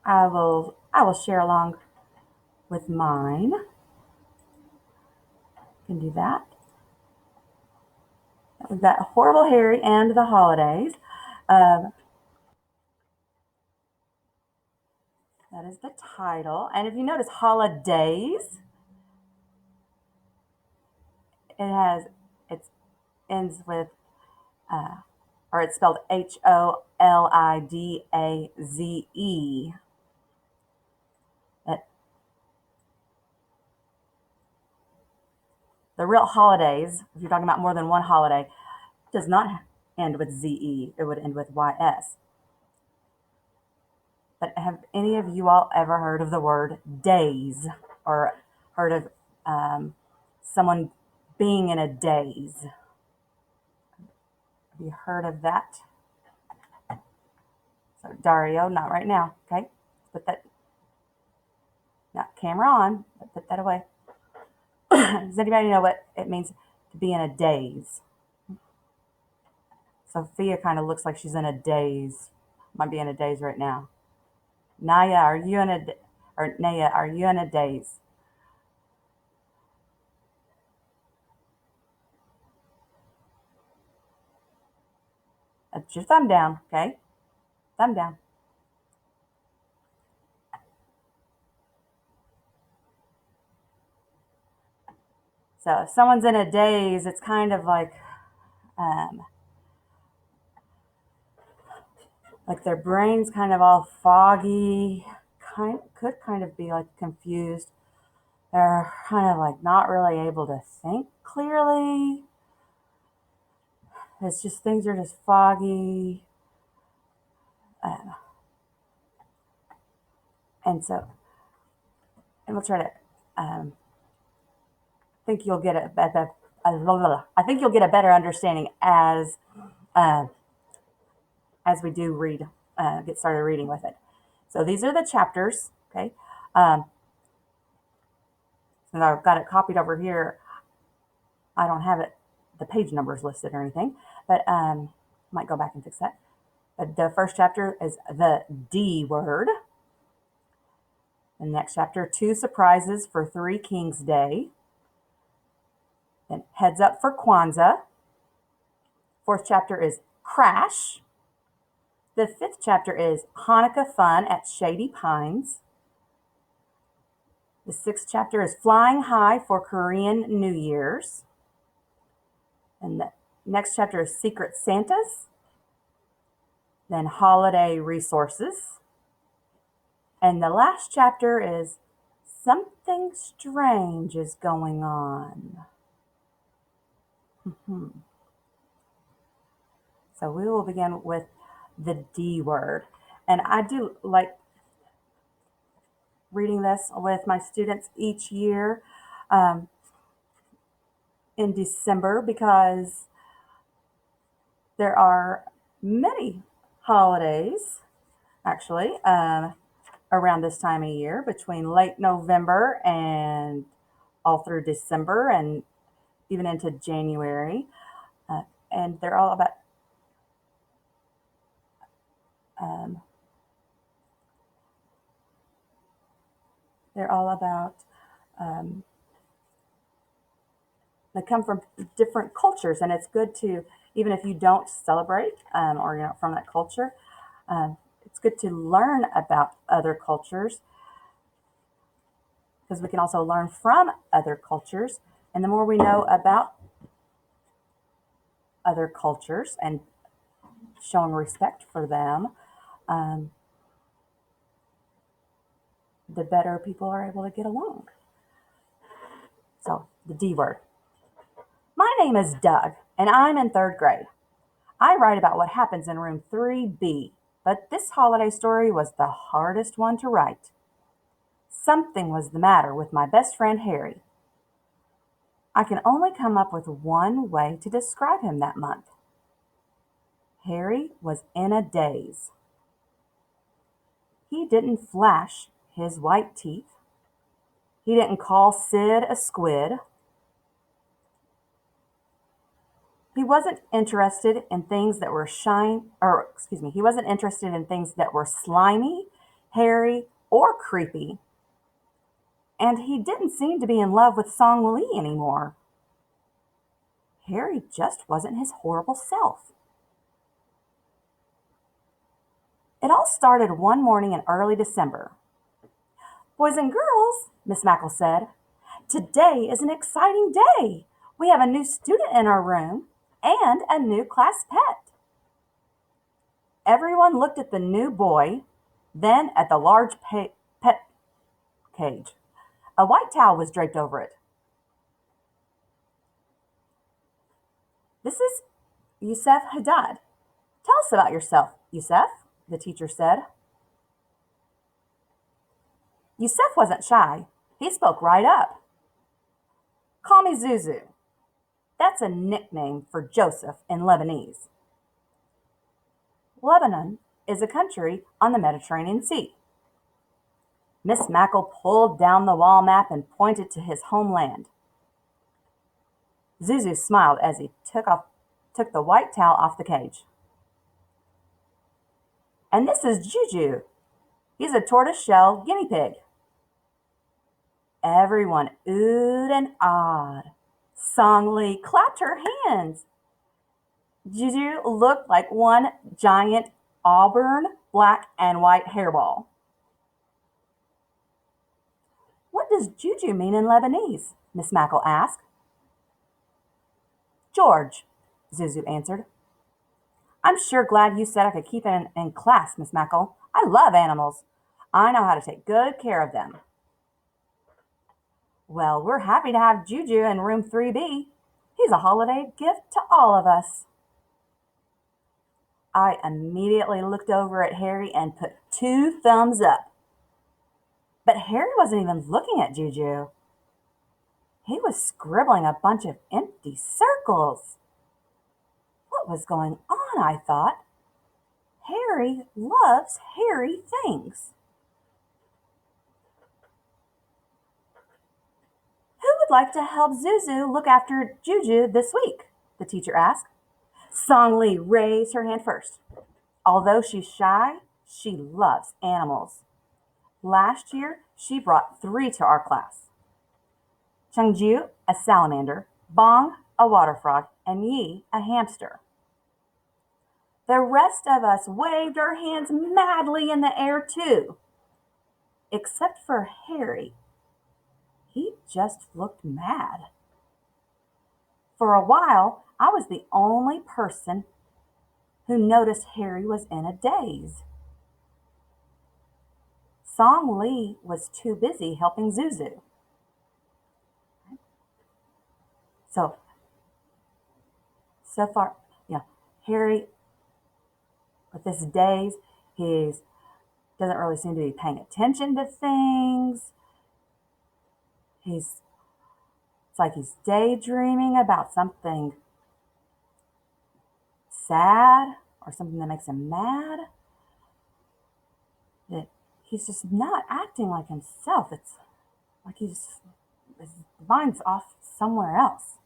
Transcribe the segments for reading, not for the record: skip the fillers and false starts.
I will share along with mine. Can do that. We've got Horrible Harry and the Holidays. Um, that is the title. And if you notice Holidays, it ends with or it's spelled Holidaze. It, the real holidays, if you're talking about more than one holiday, does not end with ZE. It would end with YS. But have any of you all ever heard of the word daze or heard of um, someone being in a daze? Have you heard of that? So Dario, not right now. Okay, put that not camera on, but put that away. Does anybody know what it means to be in a daze? Sophia kind of looks like she's in a daze. Might be in a daze right now. Naya, are you in a or Naya, are you in a daze? That's your thumb down, okay? Thumb down. So if someone's in a daze, it's kind of um, like their brain's kind of all foggy. Could kind of be like confused. They're kind of like not really able to think clearly. It's just things are just foggy. Uh, and so, and we'll try to think you'll get a better. I think you'll get a better understanding uh, as we do read, get started reading with it. So these are the chapters. Okay, um, and I've got it copied over here. I don't have it, the page numbers listed or anything, but might go back and fix that. But the first chapter is the D word. The next chapter, Two Surprises for Three Kings Day. Then Heads Up for Kwanzaa. Fourth chapter is Crash. The fifth chapter is Hanukkah Fun at Shady Pines. The sixth chapter is Flying High for Korean New Year's. And the next chapter is Secret Santas. Then Holiday Resources. And the last chapter is Something Strange is Going On. So we will begin with the D word. And I do like reading this with my students each year um, in December because there are many holidays actually around this time of year between late November and all through December and even into January. Uh, and um, they're all about um, they come from different cultures, and it's good to even if you don't celebrate or you're not from that culture, it's good to learn about other cultures because we can also learn from other cultures, and the more we know about other cultures and showing respect for them, um, the better people are able to get along. So the D word. My name is Doug, and I'm in third grade. I write about what happens in room 3B, but this holiday story was the hardest one to write. Something was the matter with my best friend Harry. I can only come up with one way to describe him that month. Harry was in a daze. He didn't flash his white teeth. He didn't call Sid a squid. He wasn't interested in things that were he wasn't interested in things that were slimy, hairy, or creepy. And he didn't seem to be in love with Song Lee anymore. Harry just wasn't his horrible self. It all started one morning in early December. Boys and girls, Miss Mackle said, today is an exciting day. We have a new student in our room and a new class pet. Everyone looked at the new boy, then at the large pet cage. A white towel was draped over it. This is Yusef Haddad. Tell us about yourself, Yusef, the teacher said. Yusef wasn't shy. He spoke right up. Call me Zuzu. That's a nickname for Joseph in Lebanese. Lebanon is a country on the Mediterranean Sea. Miss Mackle pulled down the wall map and pointed to his homeland. Zuzu smiled as he took the white towel off the cage. And this is Juju. He's a tortoise-shell guinea pig. Everyone oohed and awed. Song Lee clapped her hands. Juju looked like one giant auburn, black, and white hairball. What does Juju mean in Lebanese? Miss Mackle asked. George, Zuzu answered. I'm sure glad you said I could keep it in class, Miss Mackle. I love animals. I know how to take good care of them. Well, we're happy to have Juju in room 3B. He's a holiday gift to all of us. I immediately looked over at Harry and put 2 thumbs up. But Harry wasn't even looking at Juju. He was scribbling a bunch of empty circles. What was going on, I thought. Harry loves hairy things. Who would like to help Zuzu look after Juju this week? The teacher asked. Song Lee raised her hand first. Although she's shy, she loves animals. Last year, she brought 3 to our class. Chengju, a salamander, Bong, a water frog, and Yi, a hamster. The rest of us waved our hands madly in the air too, except for Harry. He just looked mad. For a while, I was the only person who noticed Harry was in a daze. Song Lee was too busy helping Zuzu. So far, Harry, with this daze, he doesn't really seem to be paying attention to things. It's like he's daydreaming about something sad or something that makes him mad. That he's just not acting like himself. It's like his mind's off somewhere else.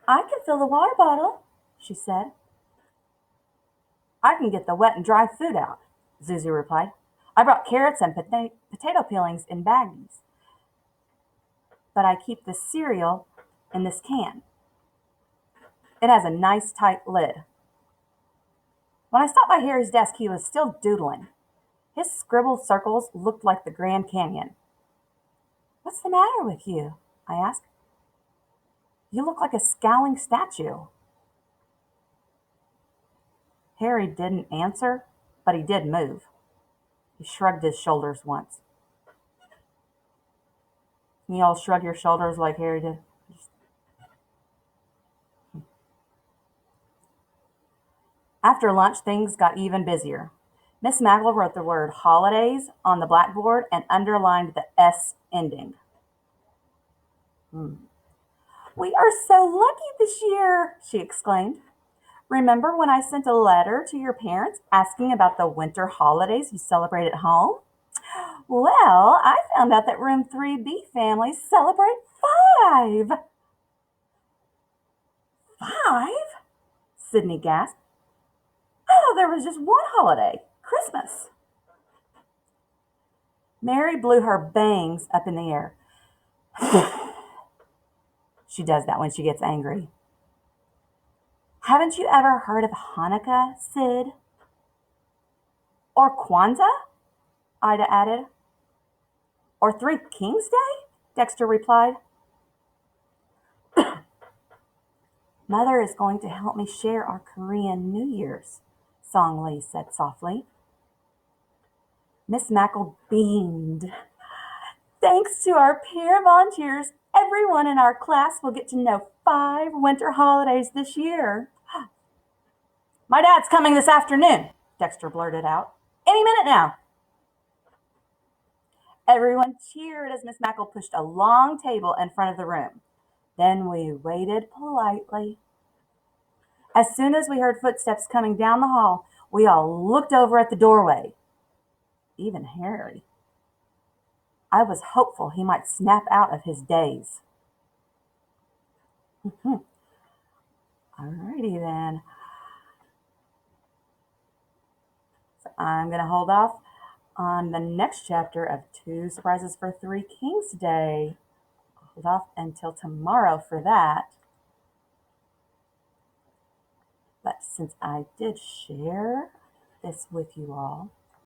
I can fill the water bottle, she said. I can get the wet and dry food out, Zuzu replied. I brought carrots and potato peelings in baggies, but I keep the cereal in this can. It has a nice tight lid. When I stopped by Harry's desk, he was still doodling. His scribbled circles looked like the Grand Canyon. What's the matter with you? I asked. You look like a scowling statue. Harry didn't answer, but he did move. He shrugged his shoulders once. You all shrug your shoulders like Harry did? After lunch, things got even busier. Miss Mackle wrote the word holidays on the blackboard and underlined the S ending. We are so lucky this year, she exclaimed. Remember when I sent a letter to your parents asking about the winter holidays you celebrate at home? Well, I found out that room 3B families celebrate 5. 5? Sydney gasped. I thought there was just one holiday, Christmas. Mary blew her bangs up in the air. She does that when she gets angry. Haven't you ever heard of Hanukkah, Sid? Or Kwanzaa? Ida added. Or Three Kings Day? Dexter replied. Mother is going to help me share our Korean New Year's, Song Lee said softly. Miss Mackle beamed. Thanks to our peer volunteers, everyone in our class will get to know 5 winter holidays this year. My dad's coming this afternoon, Dexter blurted out. Any minute now. Everyone cheered as Miss Mackle pushed a long table in front of the room. Then we waited politely. As soon as we heard footsteps coming down the hall, we all looked over at the doorway. Even Harry. I was hopeful he might snap out of his daze. Alrighty then. So I'm going to hold off on the next chapter of 2 Surprises for Three Kings Day. Hold off until tomorrow for that. But since I did share this with you all,